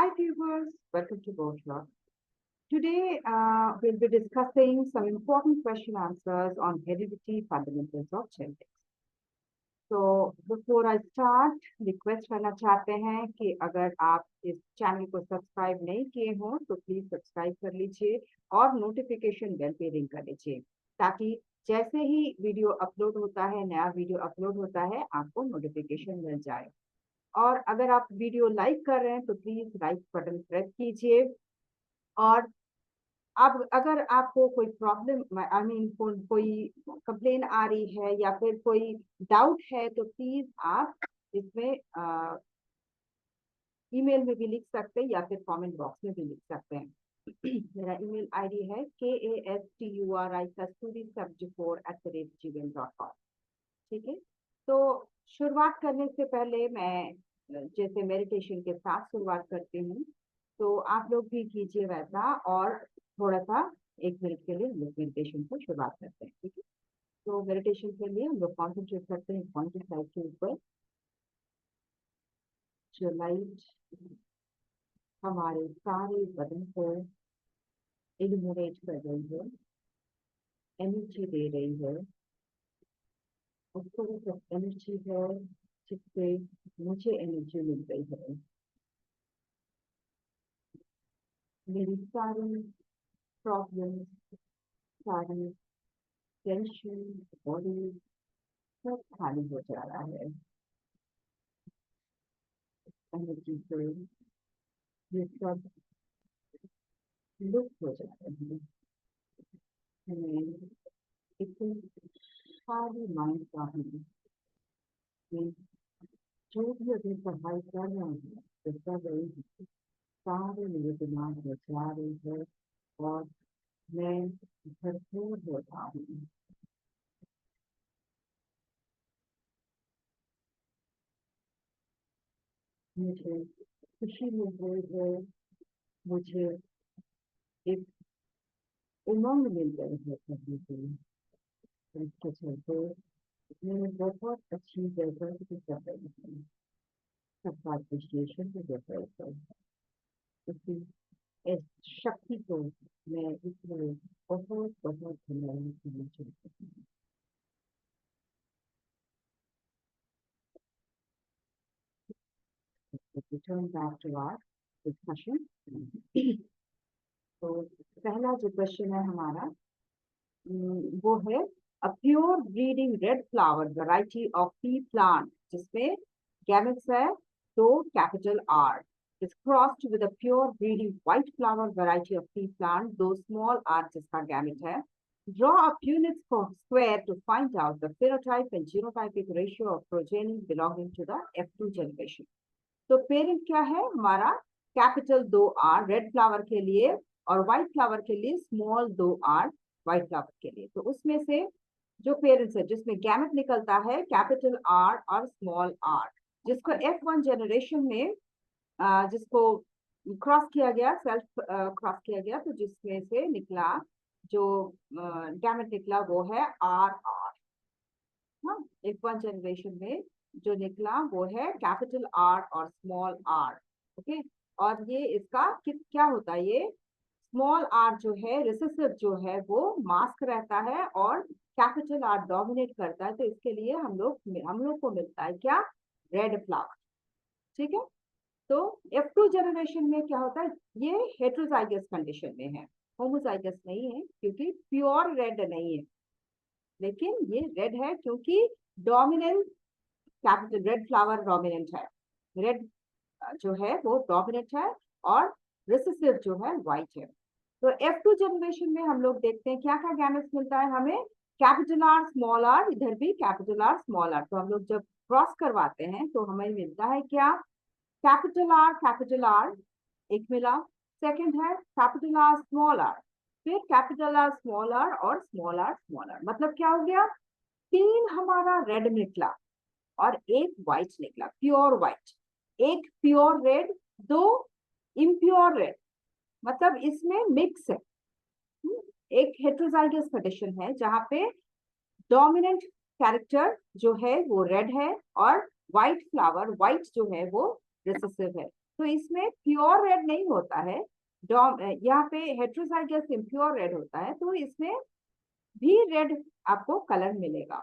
Hi viewers, welcome to Boardlog. Today we'll be discussing some important question answers on heredity fundamentals of genetics. So before I start, request करना चाहते हैं कि अगर आप इस channel को सब्सक्राइब नहीं किए हों तो प्लीज सब्सक्राइब कर लीजिए और नोटिफिकेशन बेल पे रिंग कर लीजिए ताकि जैसे ही वीडियो अपलोड होता है, नया वीडियो अपलोड होता है, आपको नोटिफिकेशन मिल जाए। और अगर आप वीडियो लाइक कर रहे हैं तो प्लीज लाइक बटन प्रेस कीजिए। और अब अगर आपको कोई प्रॉब्लम कोई कंप्लेन आ रही है या फिर कोई डाउट है तो प्लीज आप इसमें ईमेल में भी लिख सकते हैं या फिर कमेंट बॉक्स में भी लिख सकते हैं। मेरा ईमेल आईडी है kasturi74@gmail.com। ठीक है, तो शुरुआत करने से पहले मैं जैसे मेडिटेशन के साथ शुरुआत करती हूँ, तो आप लोग भी कीजिए वैसा। और थोड़ा सा 1 मिनट के लिए हम लोग मेडिटेशन को शुरुआत करते हैं। ठीक है, तो मेडिटेशन के लिए हम लोग कॉन्सेंट्रेट करते हैं पॉइंटेड लाइट के ऊपर। जो लाइट हमारे सारे बदन को इल्यूमिनेट कर रही है, एनर्जी दे रही है, उसको एनर्जी है जिससे मुझे एनर्जी मिल रही है। मेरी सारी प्रॉब्लम, सारी टेंशन, बॉडी सब खाली हो जा रहा है एनर्जी से। ये सब लुप्त हो जाते हैं। हमें इतने सारी माइंड का हूँ कि जो भी अभी पढ़ाई कर रहे हैं तो कर रही है, सारे मेरे दिमाग में जा रही है और मैं भरपूर हो रहा हूँ। मुझे खुशी मिल रही है, मुझे एक उमंग मिल रही है करने के लिए। इसके चलते मैं बहुत अच्छी जगह से कर रही हूँ, सबका एप्रिशिएशन भी देख रही हूँ। इसी इस शक्ति को मैं इसलिए बहुत बहुत धन्यवाद करना चाहती हूँ। Return back to our discussion. तो पहला जो क्वेश्चन है हमारा वो है a pure breeding red flower variety of P plant जिसमें गैमेट्स है तो capital R is crossed with a pure breeding white flower variety of pea plant, though small r जिसका gamete है. Draw a Punnett square to find out the phenotype and genotypic ratio of progeny belonging to the F2 generation. तो parent क्या है हमारा capital 2R red flower के लिए और white flower के लिए स्मॉल 2R व्हाइट फ्लावर के लिए। तो उसमें से जो पेरेंट्स है जिसमें गैमेट निकलता है कैपिटल R और स्मॉल r, जिसको F1 जनरेशन में जिसको क्रॉस किया गया, सेल्फ क्रॉस किया गया, तो जिसमें से निकला जो गैमेट निकला वो है आर आर। हाँ, F1 जनरेशन में जो निकला वो है कैपिटल आर और स्मॉल आर। ओके, और ये इसका क्या होता है, ये स्मॉल आर जो है रिसेसिव जो है वो मास्क रहता है और कैपिटल आर डोमिनेट करता है, तो इसके लिए हम लोग को मिलता है क्या, रेड फ्लावर। ठीक है, तो F2 जनरेशन में क्या होता है, ये हेट्रोजाइगस कंडीशन में है, होमोजाइगस नहीं है क्योंकि प्योर रेड नहीं है, लेकिन ये रेड है क्योंकि dominant capital red flower dominant है, रेड जो है वो डोमिनेंट है और रिसेसिव जो है व्हाइट है। तो F2 जनरेशन में हम लोग देखते हैं क्या क्या गैमेट्स मिलता है हमें, कैपिटल आर स्मॉल आर, इधर भी कैपिटल आर स्मॉल आर। तो हम लोग जब क्रॉस करवाते हैं तो हमें मिलता है क्या, कैपिटल आर एक मिला, सेकंड है कैपिटल आर स्मॉल आर, फिर कैपिटल आर स्मॉल आर और स्मॉल आर स्मॉल आर। मतलब क्या हो गया, 3 हमारा रेड निकला और एक व्हाइट निकला, प्योर व्हाइट, एक प्योर रेड, 2 इम्प्योर रेड, मतलब इसमें मिक्स है। एक हेट्रोजाइगस कंडीशन है जहां पे डोमिनेंट कैरेक्टर जो है वो रेड है और व्हाइट फ्लावर व्हाइट जो है वो रिसेसिव है। तो इसमें प्योर रेड नहीं होता है, यहाँ पे हेट्रोजाइगस इम्प्योर रेड होता है, तो इसमें भी रेड आपको कलर मिलेगा।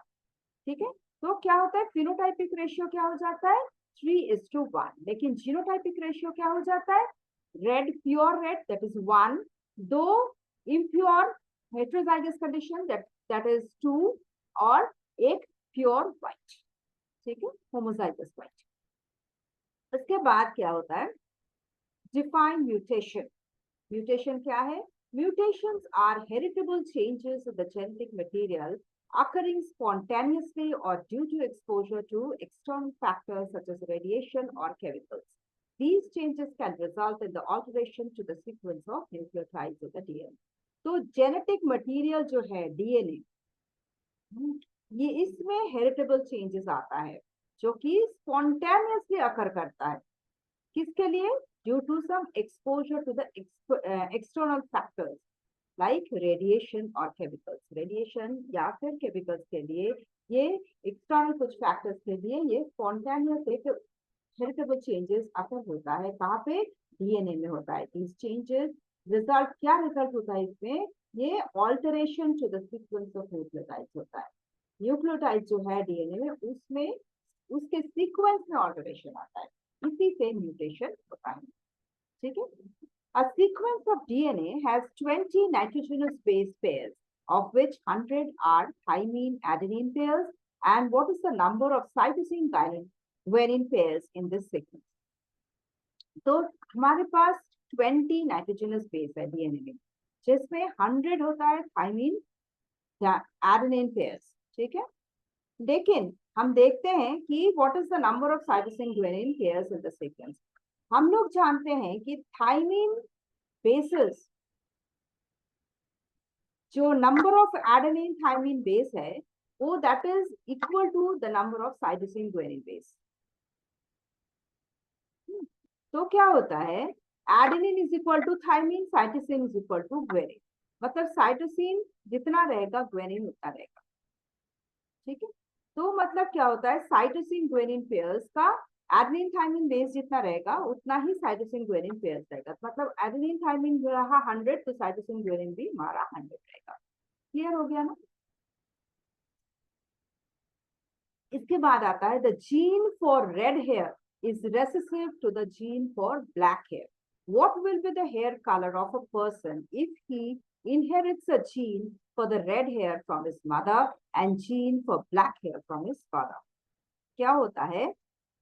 ठीक है, तो क्या होता है, फिनोटाइपिक रेशियो क्या हो जाता है 3:1, लेकिन जीनोटाइपिक रेशियो क्या हो जाता है, red pure read that is 1, दो impure heterozygous condition that is 2, और एक प्योर व्हाइट। ठीक है, होमोजाइगस व्हाइट। इसके बाद क्या होता है, डिफाइन म्यूटेशन। म्यूटेशन क्या है, mutations are heritable changes in the genetic material occurring spontaneously or due to exposure to external factors such as radiation or chemicals. These changes can result in the alteration to the sequence of nucleotides of the DNA. तो genetic material जो है DNA, ये इसमें heritable changes आता है जो कि spontaneously अकर करता है। किसके लिए, due to some exposure to the external factors like radiation और केमिकल्स। रेडिएशन या फिर केमिकल्स के लिए, ये एक्सटर्नल कुछ फैक्टर्स के लिए ये स्पॉन्टेनियस एक हेरिटेबल चेंजेस अकर होता है। कहाँ पे, डीएनए में होता है। these changes रिजल्ट, क्या रिजल्ट होता है इसमें, ये alteration to the sequence of nucleotides होता है। न्यूक्लियोटाइड जो है डीएनए में, उसमें उसके सीक्वेंस में ऑल्टरेशन आता है, इसी से म्यूटेशन होता है। ठीक है, a sequence of DNA has 20 nitrogenous base pairs, of which 100 are thymine adenine pairs. And what is the number of cytosine guanine pairs in this sequence? तो हमारे पास 20 नाइट्रोजनस बेस है डीएनए में, जिसमें 100 होता है थाइमीन एडेनिन पेयर्स। ठीक है, लेकिन हम देखते हैं कि what is the number of cytosine guanine pairs in the sequence. हम लोग जानते हैं कि थाइमीन बेसेस, जो number of adenine thymine base है वो that is equal to the number of cytosine guanine base. तो क्या होता है, adenine is equal to thymine, cytosine is equal to guanine, मतलब साइटोसिन जितना रहेगा ग्वानिन उतना रहेगा। ठीक है, तो मतलब क्या होता है, साइटोसिन ग्वानिन पेयर्स का एडेनिन थाइमिन बेस जितना रहेगा उतना ही साइटोसिन ग्वानिन पेयर्स रहेगा। मतलब एडेनिन थाइमिन जो रहा 100, तो साइटोसिन ग्वानिन भी हमारा 100 रहेगा। क्लियर हो गया ना। इसके बाद आता है the gene for red hair is recessive to the gene for black hair. What will be the hair color of a person if he inherits a gene for the red hair from his mother and gene for black hair from his father? क्या होता है,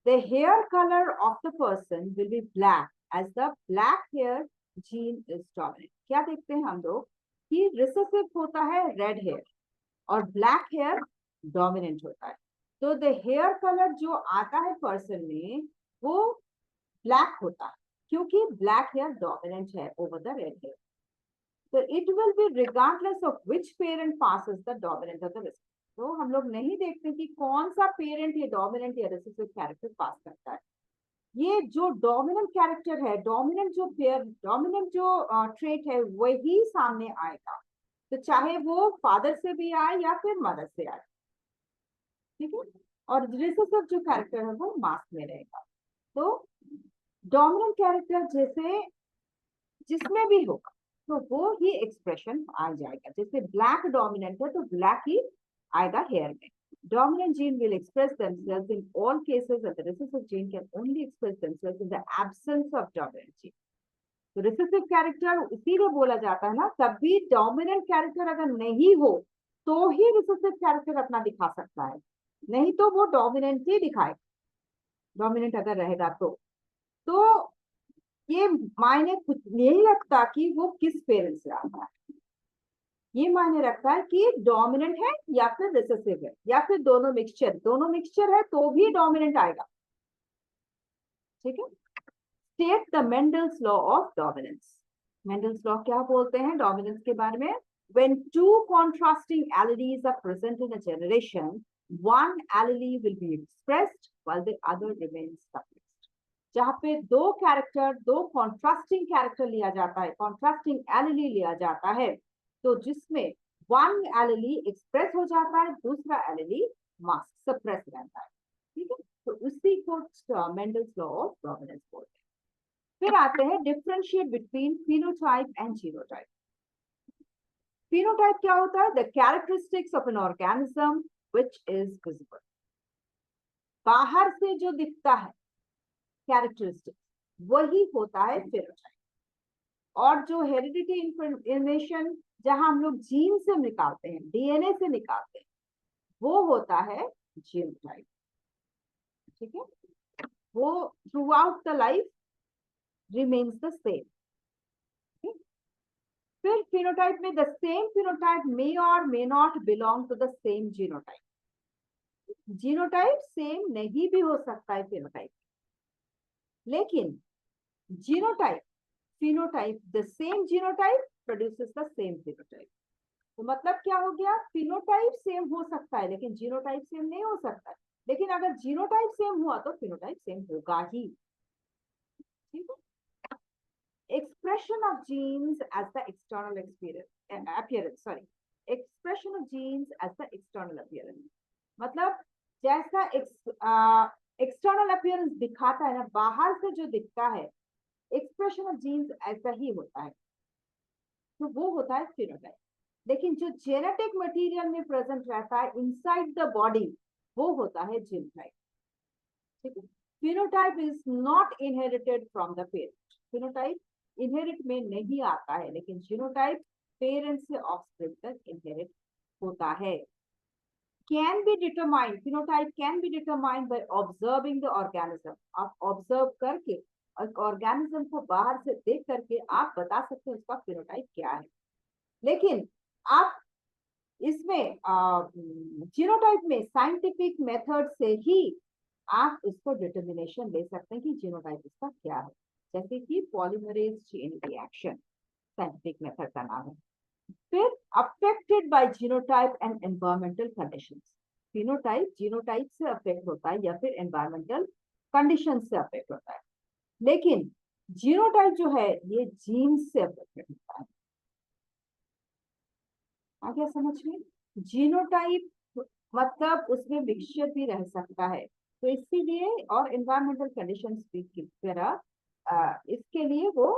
the hair color of the person will be black as the black hair gene is dominant. क्या देखते हैं हम लोग कि recessive होता है red hair और black hair dominant होता है। तो द हेयर कलर जो आता है पर्सन में वो ब्लैक होता है, क्योंकि ब्लैक हेयर डोमिनेंट है ओवर द रेड हेयर। तो it will be regardless of which parent passes the dominant of the recessive. तो हम लोग नहीं देखते कि कौन सा पेरेंट ये डोमिनेंट या रिसेसिव कैरेक्टर पास करता है। ये जो डोमिनेंट कैरेक्टर है, डोमिनेंट जो पेयर, डोमिनेंट जो ट्रेट है वही सामने आएगा, तो चाहे वो फादर से भी आए या फिर मदर से आए। ठीक है, और रिसेसिव जो कैरेक्टर है वो मास्क में रहेगा। तो डोमिनेंट कैरेक्टर जैसे जिसमें भी होगा तो वो ही एक्सप्रेशन आ जाएगा। जैसे ब्लैक डोमिनेंट है तो ब्लैक ही आएगा हेयर में। Dominant gene will express themselves in all cases and the recessive gene can only express themselves in the absence of dominant gene. तो रिसेसिव कैरेक्टर इसीलिए बोला जाता है ना, कभी डोमिनेंट कैरेक्टर अगर नहीं हो तो ही रिसेसिव कैरेक्टर अपना दिखा सकता है, नहीं तो वो डोमिनेंट ही दिखाएगा। डोमिनेंट अगर रहेगा तो ये मायने कुछ नहीं रखता कि वो किस पेरेंट से आता है, ये मायने रखता है कि डोमिनेंट है या फिर रिसेसिव है या फिर दोनों मिक्सचर है तो भी डोमिनेंट आएगा। ठीक है, state the Mendel's law of dominance. Mendel's law क्या बोलते हैं डोमिनेंस के बारे में, when two contrasting alleles are present in a generation, one allele will be expressed while the other remains suppressed. जहां पे दो कैरेक्टर, दो कॉन्ट्रास्टिंग कैरेक्टर लिया जाता है, कॉन्ट्रास्टिंग एलिली लिया जाता है, तो जिसमें वन एलिली एक्सप्रेस हो जाता है, दूसरा एलिली मास्क सप्रेस रहता है। ठीक है, तो उसी को मेंडल्स लॉ ऑफ डोमिनेंस बोलते हैं। फिर आते हैं differentiate between phenotype and genotype. Phenotype क्या होता है? The characteristics of an organism which is visible. बाहर से जो दिखता है कैरेक्टरिस्टिक्स, वही होता है फिनोटाइप। और जो हेरिडिटी इंफॉर्मेशन जहां हम लोग जीन से निकालते हैं, डीएनए से निकालते हैं, वो होता है जीनोटाइप। ठीक है, वो throughout the life remains the same. फिर फिनोटाइप में द सेम फिनोटाइप मे और may not belong to the same genotype. Genotype same नहीं भी हो सकता है फिनोटाइप, लेकिन genotype phenotype the same genotype produces the same phenotype. तो मतलब क्या हो गया? फिनोटाइप सेम हो सकता है लेकिन जीनोटाइप सेम नहीं हो सकता है, लेकिन अगर जीनोटाइप सेम हुआ तो फिनोटाइप सेम होगा ही। ठीक है। Expression of genes as the external appearance, sorry, expression of genes as the external appearance, मतलब जैसा एक्सटर्नल अपीयरेंस दिखाता है ना, बाहर से जो दिखता है, एक्सप्रेशन ऑफ जीन्स ऐसा ही होता है, तो वो होता है फिनोटाइप। लेकिन जो जेनेटिक मटेरियल में प्रेजेंट रहता है इनसाइड द बॉडी, वो होता है जीनोटाइप। ठीक है। Phenotype is not inherited from the parent. Phenotype inherit में नहीं आता है, लेकिन जीनोटाइप पेरेंट से ऑफस्प्रिंग तक इनहेरिट होता है। Can be determined, phenotype can be determined by observing the organism. आप ऑब्जर्व करके ऑर्गेनिज्म को बाहर से देख करके आप बता सकते हैं उसका फिनोटाइप क्या है। लेकिन आप इसमें जीनोटाइप में साइंटिफिक मेथड से ही आप इसको डिटर्मिनेशन ले सकते हैं कि जीनोटाइप इसका क्या है, जैसे कि polymerase chain reaction scientific method का नाम है। फिर affected by genotype and environmental conditions. Phenotype genotype से अफेक्ट होता है या फिर एनवायरमेंटल कंडीशन से अफेक्ट होता है, लेकिन जीनोटाइप जो है ये जीन से अफेक्टेड होता है। आ गया समझ में? जीनोटाइप मतलब उसमें मिक्सचर भी रह सकता है, तो इसीलिए और एनवायरमेंटल कंडीशंस भी की तरह इसके लिए वो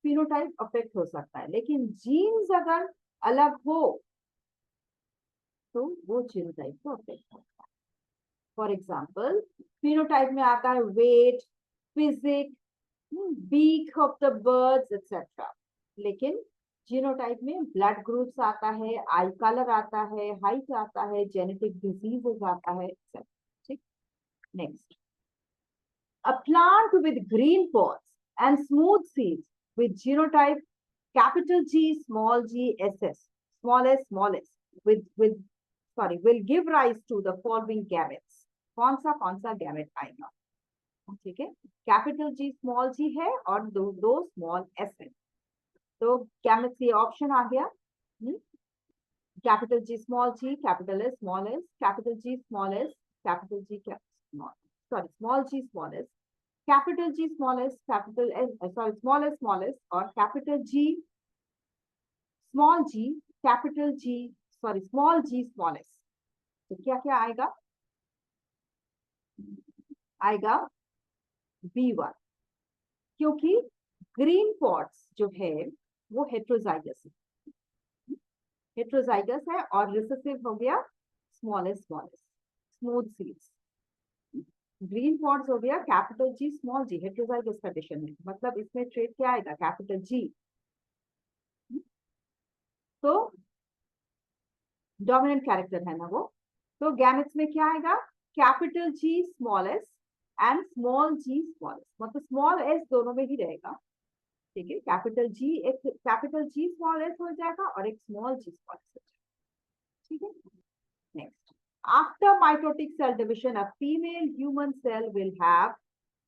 फिनोटाइप अफेक्ट हो सकता है, लेकिन जीन्स अगर अलग हो तो वो जीनोटाइप को अफेक्ट करता है। फॉर एग्जाम्पल फिनोटाइप में आता है weight, physique, beak of the birds etcetera, लेकिन जीनोटाइप में ब्लड ग्रुप्स आता है, आई कलर आता है, हाइट आता है, जेनेटिक डिजीजेस आता है एक्सेट्रा। ठीक, next, a plant with green pods and smooth seeds with genotype capital G, small g, SS, small s, with sorry, will give rise to the following gametes. कौन सा gamete आएगा? ठीक है, capital G small जी है और दो small S है, तो गैमेट्स ये ऑप्शन आ गया। Capital G small G, capital S small S, capital G small S, capital G small, sorry small G small S, capital G small s, capital S, small s और capital G small g, capital G, sorry small g small s। तो क्या क्या आएगा? आएगा B1, क्योंकि green pots जो है वो हेट्रोजाइगस है, और रिसेसिव हो गया smallest smooth seeds. Green pots हो गया कैपिटल जी स्मॉल जी, हेट्रोजाइगस कंडीशन है, मतलब इसमें ट्रेट क्या आएगा? कैपिटल जी। तो डोमिनेंट कैरेक्टर है ना वो, तो गैमेट्स में क्या आएगा? Capital G small S and small G small S, मतलब स्मॉल एस दोनों में ही रहेगा। ठीक है, कैपिटल जी, एक कैपिटल जी स्मॉल एस हो जाएगा और एक स्मॉल जी स्मॉल एस हो जाएगा। ठीक है, next, after mitotic cell division a female human cell will have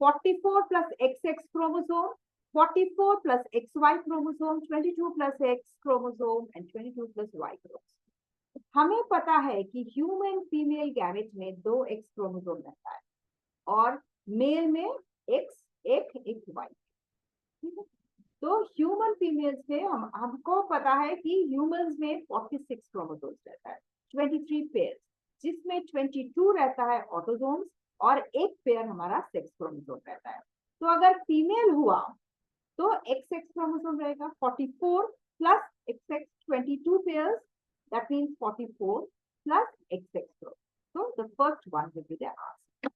44 plus XX chromosome, 44 plus XY chromosome, 22 plus X chromosome and 22 plus Y chromosome। हमें पता है कि ह्यूमन फीमेल गैमेट में 2 x chromosome रहता है और मेल में एक वाई। ठीक है, तो ह्यूमन फीमेल्स में हमको पता है कि ह्यूमंस में 46 क्रोमोसोम्स रहता है, 23 पेयर, जिसमें 22 रहता है ऑटोसोम्स और एक पेयर हमारा सेक्स क्रोमोसोम रहता है। तो अगर फीमेल हुआ तो XX क्रोमोसोम रहेगा 44 plus XX 22 pairs, that means 44 plus XX chromosome. So the first one will be the answer.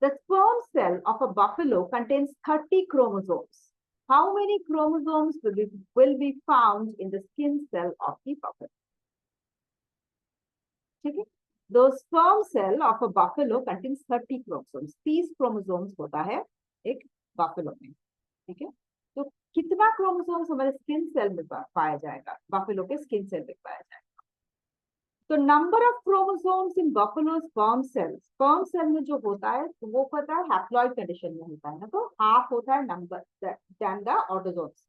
The sperm cell of a buffalo contains 30 chromosomes. How many chromosomes will be found in the skin cell of the buffalo? ठीक है, the sperm cell of a buffalo contains 30 chromosomes. 30 chromosomes होता है एक buffalo में, ठीक है। तो कितना chromosomes हमारे स्किन सेल में पाया जाएगा, buffalo के स्किन सेल में पाया जाएगा? तो number of chromosomes in buffalo sperm cell में जो होता है तो वो पता है हैप्लॉइड कंडीशन में होता है ना, तो हाफ होता है नंबर देन द ऑटोसोम्स,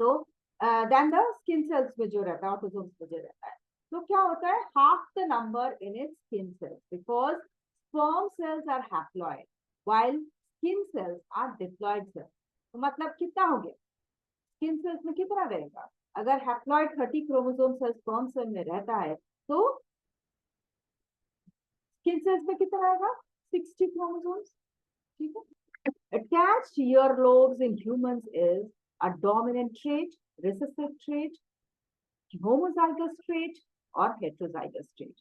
तो देन द स्किन सेल्स में जो रहता है ऑटोसोम्स में जो रहता है, तो क्या होता है half the number in its skin cells because sperm cells are haploid while skin cells are diploid cells. तो मतलब कितना हो गया, स्किन सेल्स में कितना रहेगा, अगर haploid 30 chromosome cell sperm cell में रहता है तो स्किन सेल्स में कितना रहेगा 60 क्रोमोसोम्स, ठीक है। Attached earlobes in humans is a dominant trait, recessive trait, homozygous trait और heterozygous trait.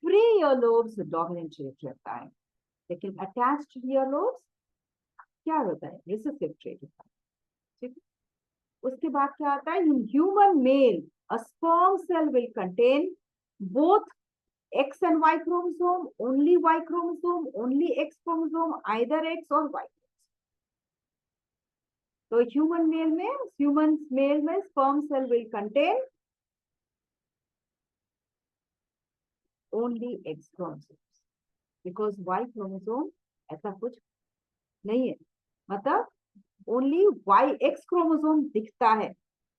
Free earlobes dominant trait रहता है, लेकिन अटैच्ड ईयरलोब्स क्या होता है रिसेसिव ट्रेट होता है, ठीक है। उसके बाद क्या आता है, in human male a sperm cell will contain both X and Y chromosome, only Y chromosome, only X chromosome, either X or Y. तो ह्यूमन मेल में sperm cell will contain only X chromosomes because Y chromosome ऐसा कुछ नहीं है, मतलब only X chromosome दिखता है,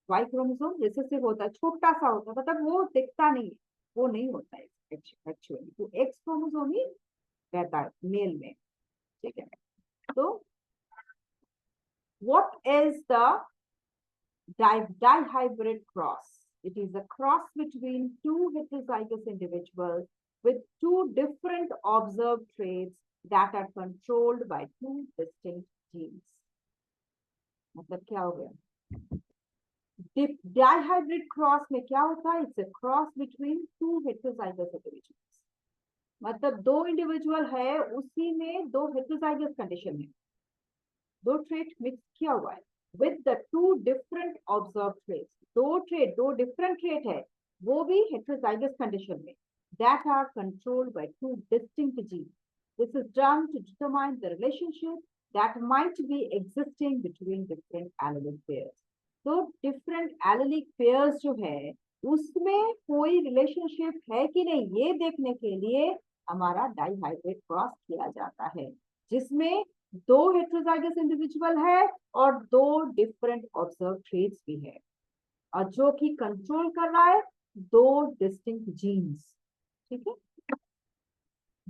Y chromosome recessive होता है, छोटा सा होता है, मतलब वो दिखता नहीं है, वो नहीं होता है एक्चुअली, तो X क्रोमोसोम ही रहता है मेल में, ठीक है। तो what is the dihybrid cross? It is a cross between two heterozygous individuals with two different observed traits that are controlled by two distinct genes. मतलब क्या हो गया, dihybrid cross में क्या होता है, it's a cross between two heterozygous individuals, मतलब दो इंडिविजुअल है उसी में दो हेटेरोजाइगस कंडीशन में दो ट्रेट मिक्स किया हुआ है with the two different observe traits, दो डिफरेंट ट्रेट है वो भी हेटेरोजाइगस कंडीशन में that are controlled by two distinct genes. This is done to determine the relationship that might be existing between different allelic pairs. तो different allelic pairs जो है उसमें कोई रिलेशनशिप है कि नहीं ये देखने के लिए हमारा डाइहाइब्रिड क्रॉस किया जाता है, जिसमें दो हेटेरोजाइगस इंडिविजुअल है और दो डिफरेंट ऑब्जर्व ट्रेट्स भी है, और जो कि कंट्रोल कर रहा है दो डिस्टिंक्ट जीन्स, ठीक है।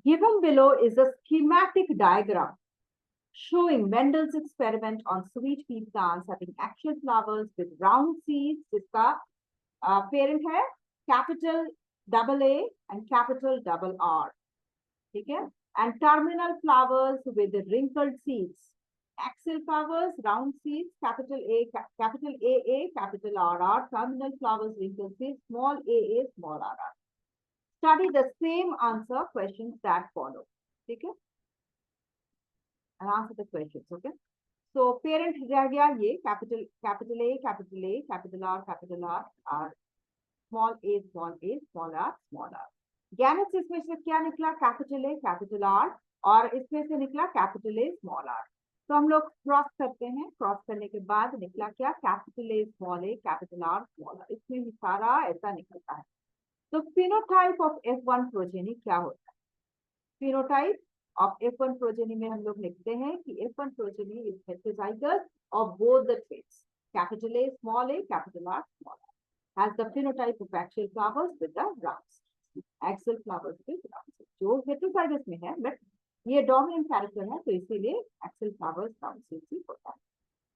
Given below is a schematic diagram showing Mendel's experiment on sweet pea plants having actual flowers with round seeds, जिसका पेरेंट है capital AA and capital RR, ठीक है, and terminal flowers with wrinkled seeds, axial flowers, round seeds, capital AA, capital RR, terminal flowers, wrinkled seeds, small AA, small rr. Study the same answer questions that follow, ठीक है, and answer the questions, okay. So parent रह गया ये capital A, capital R, R, small a, small r. Gametes इसमें से क्या निकला, capital R, और इसमें से निकला कैपिटल A, स्मॉल r. तो हम लोग क्रॉस करते हैं, क्रॉस करने के बाद निकला क्या, capital A, capital R, small r. इसमें भी सारा ऐसा निकलता है। तो फिनोटाइप ऑफ F1 प्रोजेनी क्या होता है, फिनोटाइप ऑफ F1 प्रोजेनी में हम लोग लिखते हैं कि F1 progeny is heterozygous of both the traits, capital A, capital R, small r, has the phenotype of axial flowers with the rounds. Axial flowers with rounds. जो heterozygous में है, but ये dominant character है, तो इसीलिए axial flowers rounds ही होता है.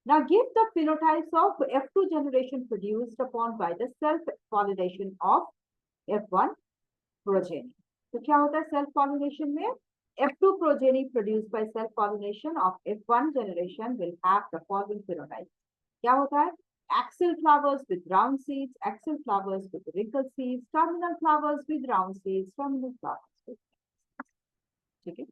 Now give the phenotypes of F2 generation produced upon by the self pollination of F1 progeny. तो क्या होता है self pollination में, F2 progeny produced by self-pollination of F1 generation will have the following phenotype. क्या होता है? Axial flowers with round seeds, axial flowers with wrinkled seeds, terminal flowers with round seeds, terminal flowers with, ठीक है?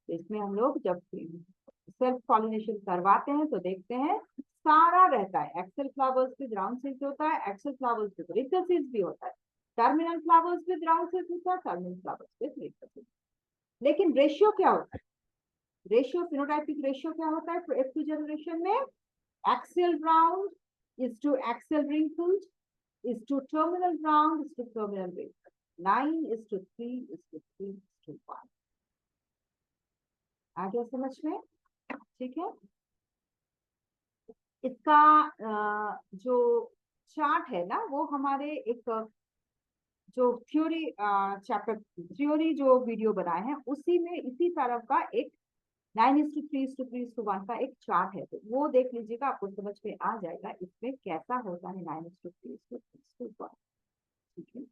इसमें हम लोग जब self pollination करवाते हैं तो देखते हैं सारा रहता है, axial flowers with round seeds होता है, axial flowers with wrinkle seeds भी होता है, terminal flowers with round seeds होता है, terminal flowers with wrinkle seeds. लेकिन रेशियो क्या होता है? रेशियो, फिनोटाइपिक रेशियो क्या होता है F2 जनरेशन में? Axial round is to axial wrinkled is to terminal round is to terminal wrinkled, 9 is to 3 is to 3 is to 1। आ गया समझ में? ठीक है। इसका जो चार्ट है ना, वो हमारे एक जो थ्योरी चैप्टर थ्योरी जो वीडियो बनाए हैं उसी में इसी तरह का एक 9:3:3:1 का एक चार्ट है, तो वो देख लीजिएगा, आपको समझ में आ जाएगा इसमें कैसा होता है 9:3:3:1। ठीक है।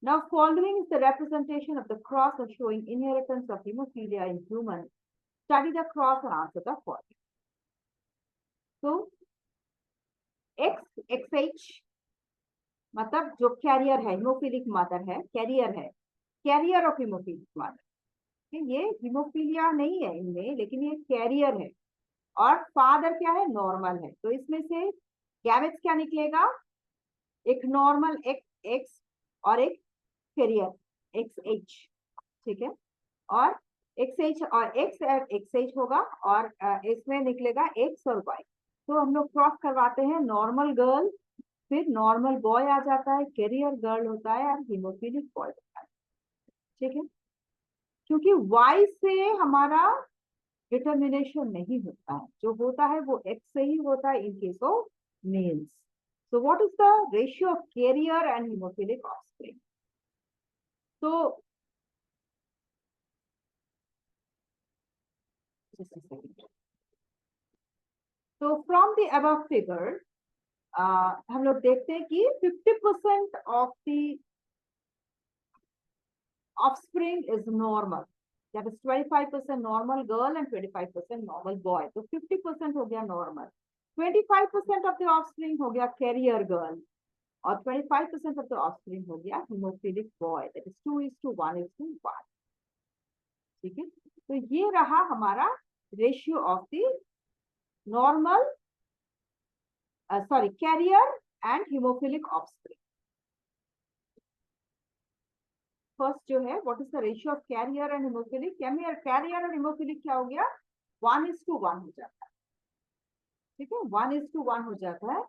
Now following is the representation of the cross of showing inheritance of hemophilia in humans. Study the cross and answer the following. So XH मतलब जो कैरियर है, हीमोफिलिक मदर है, कैरियर है, कैरियर ऑफ हीमोफिलिक मदर। ये haemophilia नहीं है इनमें, लेकिन ये कैरियर है, और फादर क्या है? नॉर्मल है। तो इसमें से गैमेट्स क्या निकलेगा? एक नॉर्मल एक्स और एक कैरियर XH, ठीक है। और XH और XH होगा, और इसमें निकलेगा X और Y। तो हम लोग क्रॉस करवाते हैं, नॉर्मल गर्ल फिर नॉर्मल बॉय आ जाता है, कैरियर गर्ल होता है और हीमोफिलिक बॉय होता है। ठीक है। क्योंकि Y से हमारा डिटर्मिनेशन नहीं होता है, जो होता है वो X से ही होता है in case of males. So what is the ratio of carrier and haemophilic offspring? तो तो फ्रॉम द अबव फिगर हम लोग देखते हैं कि 50% of the offspring is normal, that is 25% normal girl and 25% normal boy, तो 50% हो गया normal, 25% of the offspring हो गया carrier girl, और 25% of the offspring हो गया hemophilic boy, that is 2:1:1। ठीक है। तो ये रहा हमारा ratio of the normal carrier and haemophilic offspring. First जो है, what is the ratio of carrier and haemophilic? Carrier और हीमोफिलिक क्या हो गया? 1:1 हो जाता है। ठीक है, 1:1 हो जाता है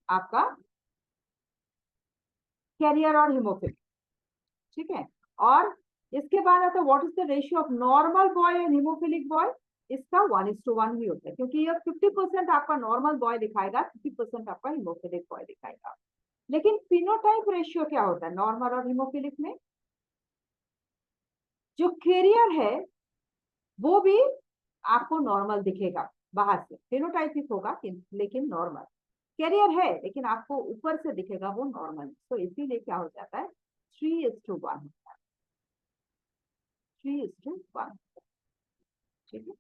आपका कैरियर और हीमोफिलिक। ठीक है। और इसके बाद आता है what is the ratio of normal boy and haemophilic boy? इसका 1:1 ही होता है, क्योंकि ये 50% आपका नॉर्मल बॉय दिखाएगा, 50% आपका हीमोफिलिक बॉय दिखाएगा। लेकिन फिनोटाइप रेशियो क्या होता है नॉर्मल और हीमोफिलिक में? जो कैरियर है वो भी आपको नॉर्मल दिखेगा बाहर से, फिनोटाइपिक होगा लेकिन नॉर्मल। कैरियर है लेकिन आपको ऊपर से दिखेगा वो नॉर्मल। तो इसीलिए क्या हो जाता है 3:1, 3:1। ठीक है।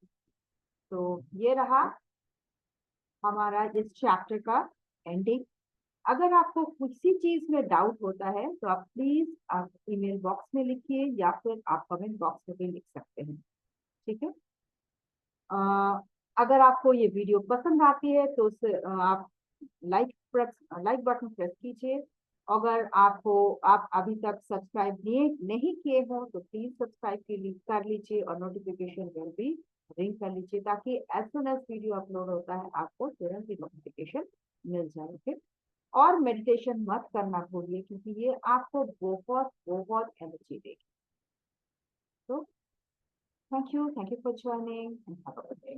तो ये रहा हमारा इस चैप्टर का एंडिंग। अगर आपको किसी चीज में डाउट होता है तो आप प्लीज आप ईमेल बॉक्स में लिखिए, या फिर आप कमेंट बॉक्स में भी लिख सकते हैं। ठीक है। अगर आपको ये वीडियो पसंद आती है तो उसे आप लाइक बटन प्रेस कीजिए। अगर आप अभी तक सब्सक्राइब नहीं किए हो तो प्लीज सब्सक्राइब कर लीजिए, और नोटिफिकेशन बेल भी रिंग कर लीजिए, ताकि as soon as video upload होता है आपको तुरंत ही नोटिफिकेशन मिल जाए। फिर और मेडिटेशन मत करना भूलिए, क्योंकि ये आपको बहुत बहुत एनर्जी देगी। तो thank you for joining, and have a good day.